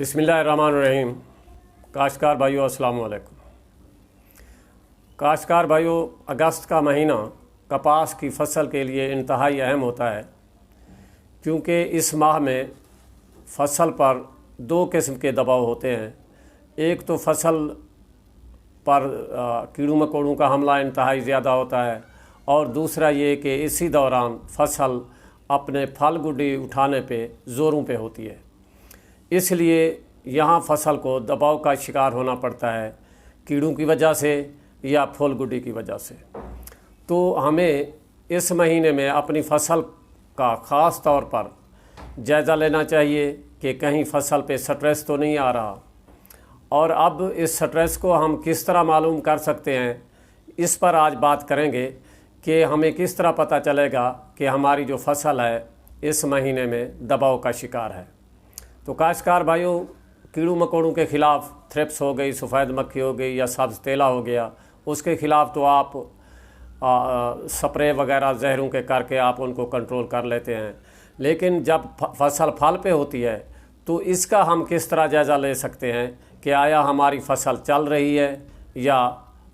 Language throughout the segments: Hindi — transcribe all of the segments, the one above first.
बिस्मिल्लाहिर्रहमानिर्रहीम। काश्तकार भाइयों अस्सलाम वालेकुम। काश्तकार भाइयों, अगस्त का महीना कपास की फसल के लिए इंतहाई अहम होता है, क्योंकि इस माह में फसल पर दो किस्म के दबाव होते हैं। एक तो फसल पर कीड़ों मकोड़ों का हमला इंतहाई ज़्यादा होता है, और दूसरा ये कि इसी दौरान फसल अपने फल गुडी उठाने पे ज़ोरों पे होती है। इसलिए यहाँ फसल को दबाव का शिकार होना पड़ता है, कीड़ों की वजह से या फूल गुडी की वजह से। तो हमें इस महीने में अपनी फसल का ख़ास तौर पर जायज़ा लेना चाहिए कि कहीं फसल पे स्ट्रेस तो नहीं आ रहा, और अब इस स्ट्रेस को हम किस तरह मालूम कर सकते हैं, इस पर आज बात करेंगे कि हमें किस तरह पता चलेगा कि हमारी जो फसल है इस महीने में दबाव का शिकार है। तो काश्तकार भाइयों, कीड़ों मकोड़ों के ख़िलाफ़ थ्रिप्स हो गई, सफ़ेद मक्खी हो गई या सब्ज़ तेला हो गया, उसके ख़िलाफ़ तो आप स्प्रे वगैरह जहरों के करके आप उनको कंट्रोल कर लेते हैं। लेकिन जब फसल फल पे होती है तो इसका हम किस तरह जायज़ा ले सकते हैं कि आया हमारी फसल चल रही है या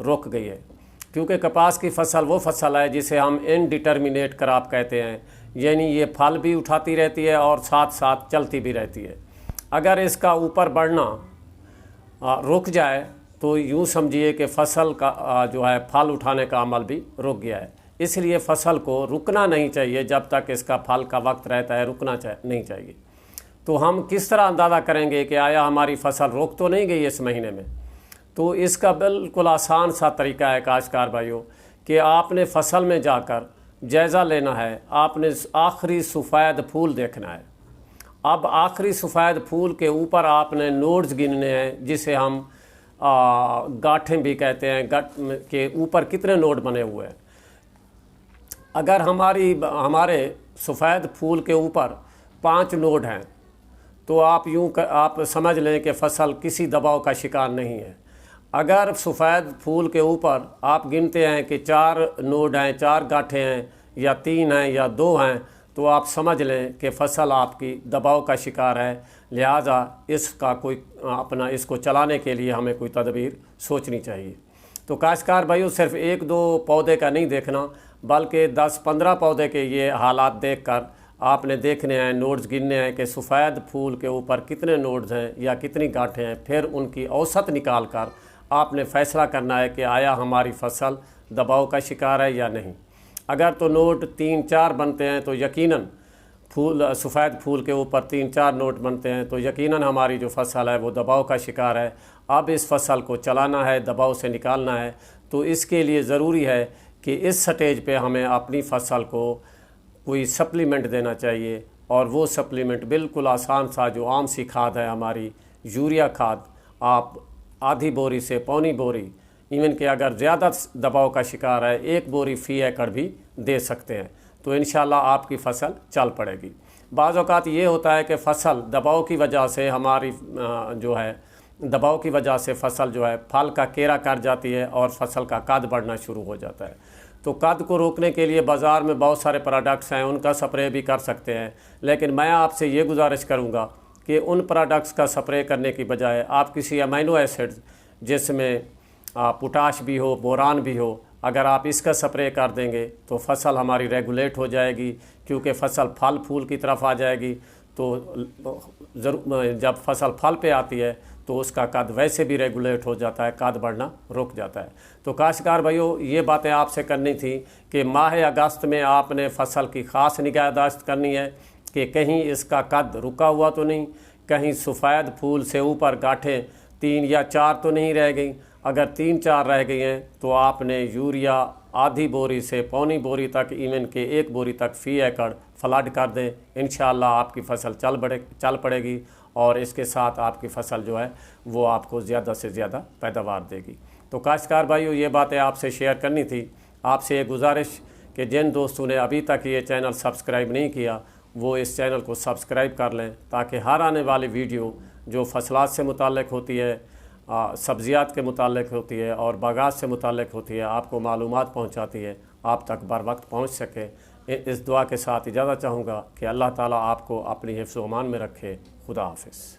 रुक गई है। क्योंकि कपास की फसल वो फसल है जिसे हम इनडिटर्मिनेट क्रॉप कहते हैं, यानी ये फल भी उठाती रहती है और साथ साथ चलती भी रहती है। अगर इसका ऊपर बढ़ना रुक जाए तो यूँ समझिए कि फसल का जो है फल उठाने का अमल भी रुक गया है। इसलिए फसल को रुकना नहीं चाहिए, जब तक इसका फल का वक्त रहता है रुकना नहीं चाहिए। तो हम किस तरह अंदाज़ा करेंगे कि आया हमारी फसल रुक तो नहीं गई इस महीने में। तो इसका बिल्कुल आसान सा तरीका है काश्तकार भाइयों कि आपने फसल में जाकर जायज़ा लेना है, आपने आखिरी सफ़ेद फूल देखना है। अब आखिरी सफ़ेद फूल के ऊपर आपने नोड्स गिनने हैं, जिसे हम गांठें भी कहते हैं। गांठ के ऊपर कितने नोड बने हुए हैं। अगर हमारे सफ़ेद फूल के ऊपर 5 नोड हैं तो आप समझ लें कि फसल किसी दबाव का शिकार नहीं है। अगर सफ़ेद फूल के ऊपर आप गिनते हैं कि 4 नोड हैं, 4 गांठें हैं, या 3 हैं या 2 हैं, तो आप समझ लें कि फसल आपकी दबाव का शिकार है। लिहाजा इसका इसको चलाने के लिए हमें कोई तदबीर सोचनी चाहिए। तो काश्तकार भाइयों, सिर्फ 1-2 पौधे का नहीं देखना, बल्कि 10-15 पौधे के ये हालात देखकर आपने देखने हैं, नोड्स गिनने हैं कि सफ़ेद फूल के ऊपर कितने नोड्स हैं या कितनी गांठें हैं। फिर उनकी औसत निकाल कर आपने फ़ैसला करना है कि आया हमारी फसल दबाव का शिकार है या नहीं। अगर तो नोड 3-4 बनते हैं तो यकीनन सफ़ेद फूल के ऊपर 3-4 नोड बनते हैं तो यकीनन हमारी जो फसल है वो दबाव का शिकार है। अब इस फसल को चलाना है, दबाव से निकालना है, तो इसके लिए ज़रूरी है कि इस स्टेज पे हमें अपनी फसल को कोई सप्लीमेंट देना चाहिए। और वो सप्लीमेंट बिल्कुल आसान सा जो आम सी खाद है हमारी यूरिया खाद, आप आधी बोरी से पौनी बोरी, इवन कि अगर ज़्यादा दबाव का शिकार है 1 बोरी फ़ी एकड़ भी दे सकते हैं, तो इंशाल्लाह आपकी फसल चल पड़ेगी। बाज़ औक़ात ये होता है कि फसल दबाव की वजह से दबाव की वजह से फसल जो है फल का केरा कर जाती है और फसल का कद बढ़ना शुरू हो जाता है। तो कद को रोकने के लिए बाज़ार में बहुत सारे प्रोडक्ट्स हैं, उनका स्प्रे भी कर सकते हैं। लेकिन मैं आपसे ये गुजारिश करूँगा कि उन प्रोडक्ट्स का स्प्रे करने की बजाय आप किसी अमीनो एसिड्स जिसमें पोटाश भी हो, बोरान भी हो, अगर आप इसका स्प्रे कर देंगे तो फसल हमारी रेगुलेट हो जाएगी। क्योंकि फसल फल फूल की तरफ आ जाएगी, तो जब फसल फल पे आती है तो उसका कद वैसे भी रेगुलेट हो जाता है, कद बढ़ना रुक जाता है। तो काश्तकार भाइयों, ये बातें आपसे करनी थी कि माह अगस्त में आपने फसल की ख़ास निगहदाश्त करनी है कि कहीं इसका कद रुका हुआ तो नहीं, कहीं सफ़ेद फूल से ऊपर गांठें 3 या 4 तो नहीं रह गई। अगर 3-4 रह गई हैं तो आपने यूरिया आधी बोरी से पौनी बोरी तक, इवन के 1 बोरी तक फ़ी एकड़ फ्लड कर दें। इंशाअल्लाह आपकी फसल चल पड़ेगी, और इसके साथ आपकी फसल जो है वो आपको ज़्यादा से ज़्यादा पैदावार देगी। तो काश्तकार भाइयों, ये बातें आपसे शेयर करनी थी। आपसे ये गुजारिश कि जिन दोस्तों ने अभी तक ये चैनल सब्सक्राइब नहीं किया वो इस चैनल को सब्सक्राइब कर लें, ताकि हर आने वाली वीडियो जो फसलात से मुताल्लिक़ होती है, सब्ज़ियात के मुताल्लिक़ होती है और बागात से मुताल्लिक़ होती है, आपको मालूमात पहुँचाती है, आप तक बर वक्त पहुँच सके। इस दुआ के साथ इजाज़त चाहूँगा कि अल्लाह ताला आपको अपनी हिफ्ज़-ओ-अमान में रखे। खुदा हाफ़िज़।